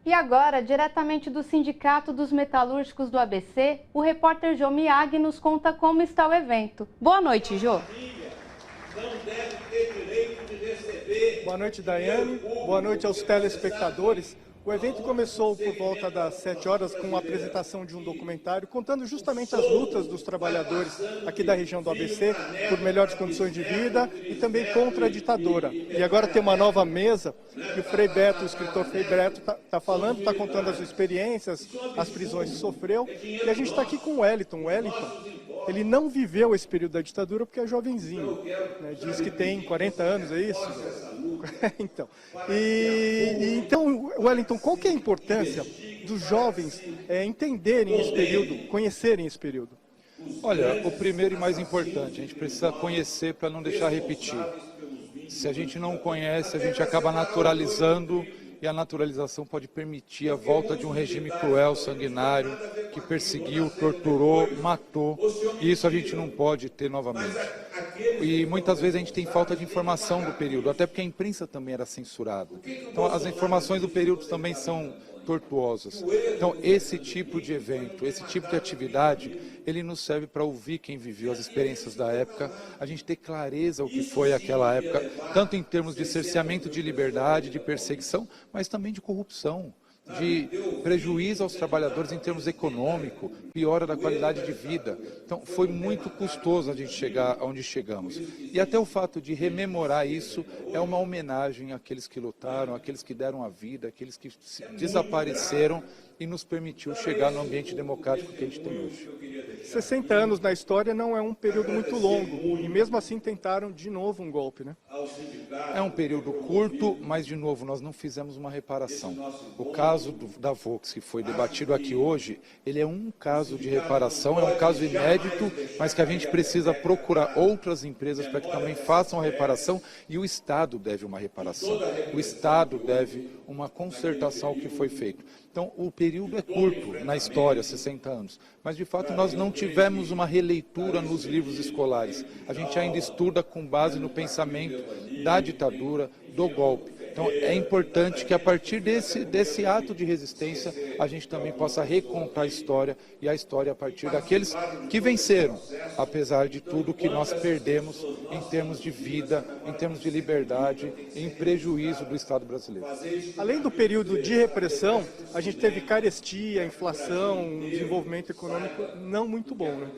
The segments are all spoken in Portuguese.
E agora, diretamente do Sindicato dos Metalúrgicos do ABC, o repórter Jô Miyagi nos conta como está o evento. Boa noite, Jô. Boa noite, Daiane. Boa noite aos telespectadores. O evento começou por volta das 7 horas com a apresentação de um documentário contando justamente as lutas dos trabalhadores aqui da região do ABC por melhores condições de vida e também contra a ditadura. E agora tem uma nova mesa que o Frei Beto, o escritor Frei Beto, está falando, está contando as experiências, as prisões que sofreu. E a gente está aqui com o Wellington. O Wellington, ele não viveu esse período da ditadura porque é jovenzinho, né? Diz que tem 40 anos, é isso? Então, então, Wellington, qual que é a importância dos jovens entenderem esse período, conhecerem esse período? Olha, o primeiro e mais importante, a gente precisa conhecer para não deixar repetir. Se a gente não conhece, a gente acaba naturalizando, e a naturalização pode permitir a volta de um regime cruel, sanguinário, que perseguiu, torturou, matou, e isso a gente não pode ter novamente. E muitas vezes a gente tem falta de informação do período, até porque a imprensa também era censurada. Então as informações do período também são tortuosas. Então esse tipo de evento, esse tipo de atividade, ele nos serve para ouvir quem viveu as experiências da época, a gente ter clareza o que foi aquela época, tanto em termos de cerceamento de liberdade, de perseguição, mas também de corrupção, de prejuízo aos trabalhadores em termos econômicos, piora da qualidade de vida. Então foi muito custoso a gente chegar onde chegamos. E até o fato de rememorar isso é uma homenagem àqueles que lutaram, àqueles que deram a vida, àqueles que desapareceram e nos permitiu chegar no ambiente democrático que a gente tem hoje. 60 anos na história não é um período muito longo, e mesmo assim tentaram de novo um golpe, né? É um período curto, mas de novo nós não fizemos uma reparação. O caso da Volks, que foi debatido aqui hoje, ele é um caso de reparação, é um caso inédito, mas que a gente precisa procurar outras empresas para que também façam a reparação, e o Estado deve uma reparação. O Estado deve uma consertação ao que foi feito. Então, o período é curto na história, 60 anos, mas de fato nós não tivemos uma releitura nos livros escolares. A gente ainda estuda com base no pensamento da ditadura, do golpe. Então, é importante que a partir desse ato de resistência, a gente também possa recontar a história, e a história a partir daqueles que venceram, apesar de tudo que nós perdemos em termos de vida, em termos de liberdade, em prejuízo do Estado brasileiro. Além do período de repressão, a gente teve carestia, inflação, um desenvolvimento econômico não muito bom, né?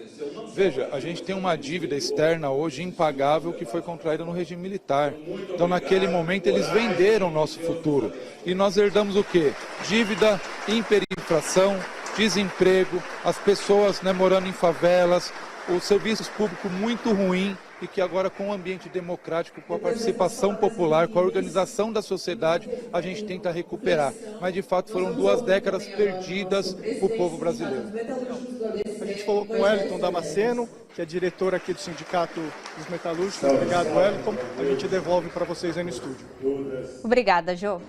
Veja, a gente tem uma dívida externa hoje impagável que foi contraída no regime militar. Então, naquele momento, eles venderam o nosso futuro. E nós herdamos o quê? Dívida, hiperinflação, desemprego, as pessoas, né, morando em favelas, os serviços públicos muito ruins, e que agora, com o ambiente democrático, com a participação popular, com a organização da sociedade, a gente tenta recuperar. Mas, de fato, foram 2 décadas perdidas para o povo brasileiro. A gente falou com o Wellington Damasceno, que é diretor aqui do Sindicato dos Metalúrgicos. Obrigado, Wellington. A gente devolve para vocês aí no estúdio. Obrigada, Jô.